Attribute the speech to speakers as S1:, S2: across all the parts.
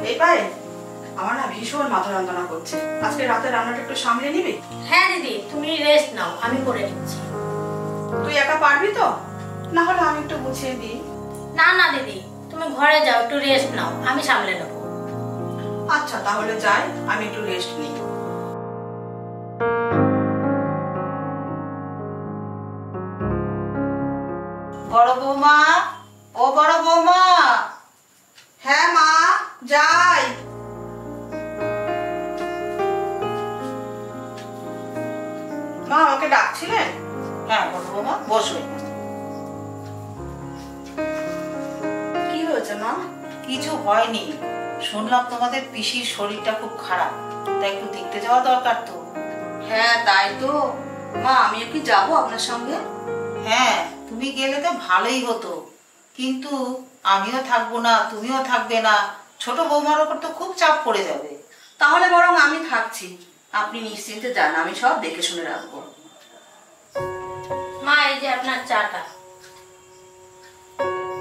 S1: এই পায়ে আমার না ভীষণ মাথা যন্ত্রণা করছে। আজকে রাতে রান্নাটা একটু সামলে নিবি?
S2: হ্যাঁ দিদি, তুমি রেস্ট নাও, আমি করে নিচ্ছি।
S1: তুই একা পারবি তো? না হলে আমি একটু গুছিয়ে দিই।
S2: না না দিদি, তুমি ঘরে যাও, একটু রেস্ট নাও, আমি সামলে নেবো।
S1: আচ্ছা তাহলে যাই, আমি একটু রেস্ট নিই। বড় বৌমা, ও বড় বৌমা। হ্যাঁ মা, যাই। মা আমাকে ডাকছিলেন?
S3: হ্যাঁ বড় বৌমা, বসো।
S1: কি হয়েছে মা?
S3: কিছু হয়নি, শুনলাম তোমাদের পিসির শরীরটা খুব খারাপ, তাই একটু দেখতে যাওয়া দরকার তো।
S1: হ্যাঁ তাই তো মা, আমিও কি যাবো আপনার সঙ্গে?
S3: হ্যাঁ তুমি গেলে তো ভালোই হতো, কিন্তু আমিও থাকবো না, তুমিও থাকবে না, ছোট বৌমার ওপর তো খুব চাপ পড়ে যাবে।
S1: তাহলে বরং আমি থাকছি, আপনি নিশ্চিন্তে যান, আমি সব দেখে শুনে রাখবো।
S2: মা এই যে আপনার চাটা।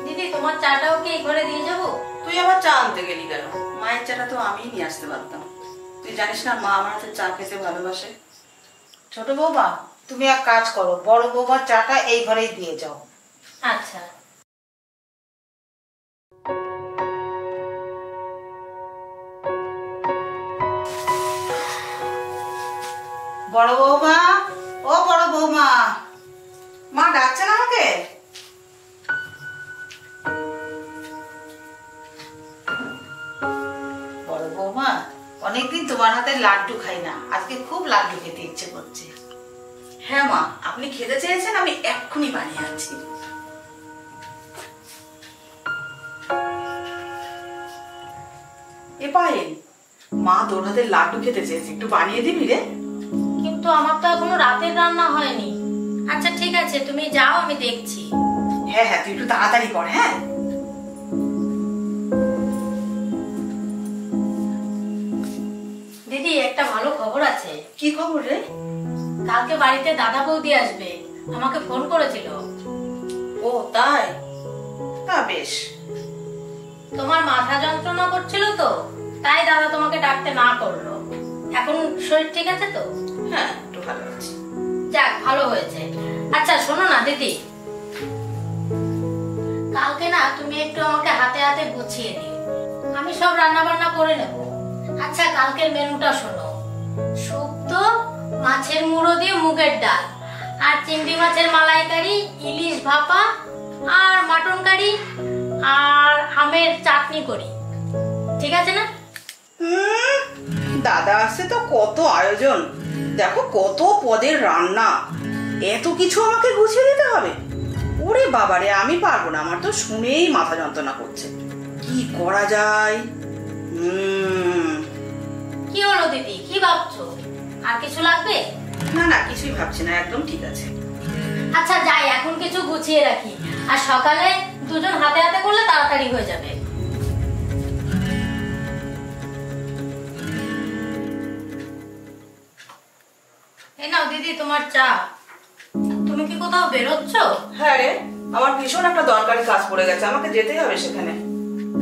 S2: দিদি তোমার চাটাও কি এই ঘরে দিয়ে যাবো?
S1: তুই আবার চা আনতে গেলি কেন? মায়ের চাটা তো আমিই নিয়ে আসতে পারতাম। তুই জানিস না মা আমার হাতে চা খেতে ভালোবাসে।
S3: ছোট বৌমা তুমি এক কাজ করো, বড় বৌমার চাটা এই ঘরেই দিয়ে যাও।
S2: আচ্ছা।
S3: বড় বৌমা, ও বড় বৌমা।
S1: মা ডাকছেন আমাকে?
S3: বড় বৌমা, অনেকদিন তোমার হাতের লাড্ডু খাই না, আজকে খুব লাড্ডু খেতে ইচ্ছে করছে।
S1: হ্যাঁ মা, আপনি খেতে চেয়েছেন, আমি এক্ষুনি বানিয়ে আনছি। এ পায়েল, মা তোর হাতের লাড্ডু খেতে চেয়েছে, একটু বানিয়ে দিবি রে?
S2: কিন্তু আমার তো এখনো রাতের রান্না হয়নি। আচ্ছা ঠিক আছে, তুমি যাও, আমি দেখছি।
S1: হ্যাঁ হ্যাঁ, তুই একটু তাড়াতাড়ি কর। হ্যাঁ
S2: দিদি একটা ভালো খবর আছে।
S1: কি খবর রে?
S2: কালকে বাড়িতে দাদা বৌদি আসবে, আমাকে ফোন করেছিল।
S1: ও তাই? তা বেশ।
S2: তোমার মাথা যন্ত্রণা করছিল তো, তাই দাদা তোমাকে ডাকতে না করলো। এখন শরীর ঠিক আছে তো?
S1: হ্যাঁ একটু ভালো আছি।
S2: যাক ভালো হয়েছে। আচ্ছা শোনো না দিদি, কালকে না তুমি একটু আমাকে হাতে হাতে গুছিয়ে দিও, আমি সব রান্না বান্না করে নেব। আচ্ছা কালকের মেনুটা শোনো, শুক্তো, মাছের মুড়ো দিয়ে মুগের ডাল, আর চিংড়ি মাছের মালাইকারি, ইলিশ ভাপা, আর মাটন কারি, আর আমের চাটনি করি। ঠিক আছে না?
S1: দাদা আসছে তো কত আয়োজন, দেখো কত পদের রান্না, এত কিছু আমাকে গুছিয়ে দিতে হবে? ওরে বাবারে, আমি পারবো না, আমার তো শুনেই মাথা যন্ত্রণা করছে। কি করা যায়?
S2: কি হলো দিদি, কি ভাবছো? আর কিছু লাগবে?
S1: না না, কিছুই ভাবছি না, একদম ঠিক আছে।
S2: আচ্ছা যাই, এখন কিছু গুছিয়ে রাখি, আর সকালে দুজন হাতে হাতে করলে তাড়াতাড়ি হয়ে যাবে। এই নাও দিদি তোমার চা। তুমি কি কোথাও বেরোচ্ছ?
S1: হ্যাঁ রে, আমার ভীষণ একটা দরকারি কাজ পড়ে গেছে, আমাকে যেতেই হবে সেখানে।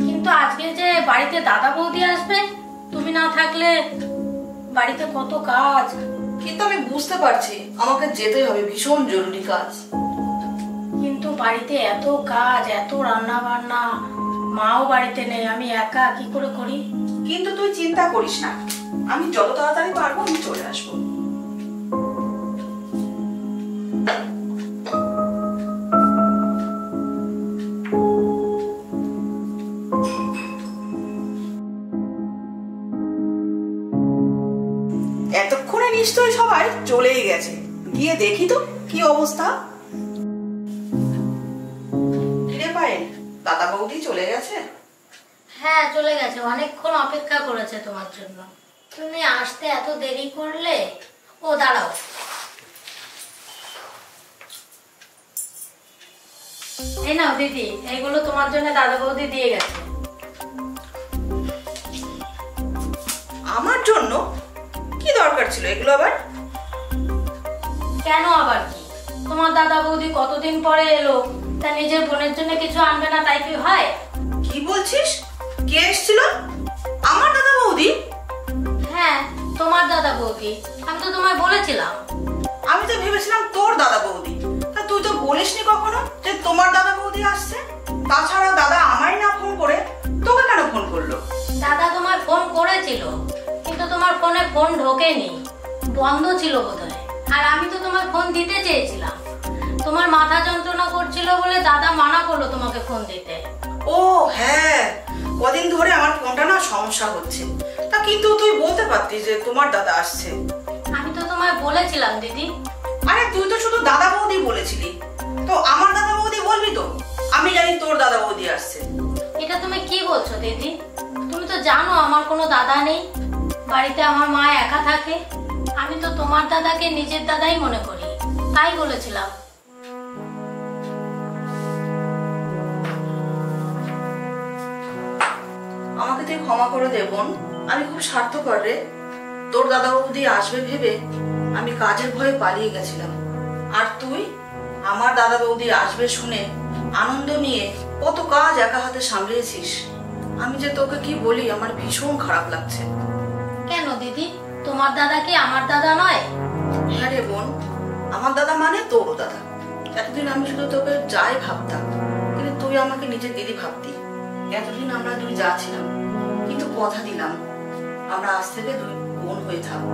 S2: কিন্তু আজকে যে বাড়িতে দাদা বৌদি আসবে, তুমি না থাকলে বাড়িতে কত কাজ।
S1: কিন্তু আমি বুঝতে পারছি আমাকে যেতেই হবে, ভীষণ জরুরি কাজ।
S2: কিন্তু বাড়িতে এত কাজ, এত রান্না বান্না, মাও বাড়িতে নেই, আমি একা কি করে করি?
S1: কিন্তু তুই চিন্তা করিস না, আমি যত তাড়াতাড়ি পারবো আমি চলে আসবো। এতক্ষণে নিশ্চয়ই সবাই চলেই গেছে, গিয়ে দেখি তো কি অবস্থা। কিরে পায়েল, দাদা বৌদি চলে গেছে?
S2: হ্যাঁ চলে গেছে, অনেকক্ষণ অপেক্ষা করেছে তোমার জন্য। তুমি আসতে এত দেরি করলে। ও দাঁড়াও, এই নাও দিদি, এইগুলো তোমার জন্য দাদা বৌদি দিয়ে গেছে।
S1: আমার জন্য? কি দরকার ছিল এগুলো আবার?
S2: কেন আবার কি, তোমার দাদা বৌদি কতদিন পরে এলো, তা নিজের বোনের জন্য কিছু আনবে না তাই কি হয়?
S1: কি বলছিস? কে এসেছিল?
S2: সখী, আমি তো তোমায় বলেছিলাম।
S1: আমি তো ভেবেছিলাম তোর দাদা বৌদি, তা তুই তো বলিসনি কখনো যে তোমার দাদা বৌদি আসছে। তাছাড়া দাদা আমায় না ফোন করে তোকে কেন ফোন করলো?
S2: দাদা তোমার ফোন করেছিল, কিন্তু তোমার ফোনে ফোন ঢোকেনি, বন্ধ ছিল বোধহয়। আর আমি তো তোমার ফোন দিতে চেয়েছিলাম, তোমার মাথা যন্ত্রণা করছিল বলে দাদা মানা করলো তোমাকে ফোন দিতে।
S1: ও হ্যাঁ, কদিন ধরে আমার ফোনটা না সমস্যা হচ্ছে। তা কিন্তু তুই বলতে পারতিস যে তোমার দাদা আসছে।
S2: আমি তো তোমায় বলেছিলাম দিদি।
S1: আরে তুই তো শুধু দাদা বৌদি বলেছিলি, তো আমার দাদা বৌদি বলবি তো? আমি জানি তোর দাদা বৌদি আসছে।
S2: এটা তুমি কি বলছো দিদি? তুমি তো জানো আমার কোনো দাদা নেই, বাড়িতে আমার মা একা থাকে। আমি তো তোমার দাদাকে নিজের দাদাই মনে করি, তাই বলেছিলাম।
S1: আমাকে তুই ক্ষমা করে দে বোন, আমি খুব স্বার্থপর রে। তোর দাদা বৌদি আসবে ভেবে আমি কাজের ভয়ে পালিয়ে গেছিলাম, আর তুই আমার দাদা বৌদি আসবে শুনে আনন্দ নিয়ে কত কাজ একা হাতে সামলিয়েছিস। আমি যে তোকে কি বলি, আমার ভীষণ খারাপ লাগছে।
S2: কেন দিদি, তোমার দাদা কি আমার দাদা নয়?
S1: হ্যাঁ রে বোন, আমার দাদা মানে তোর দাদা। এতদিন আমি শুধু তোকে যাই ভাবতাম, কিন্তু তুই আমাকে নিজের দিদি ভাবতি। এতদিন আমরা দুই যা ছিলাম, কিন্তু কথা দিলাম আমরা আজ থেকে দুই বোন হয়ে থাকবো।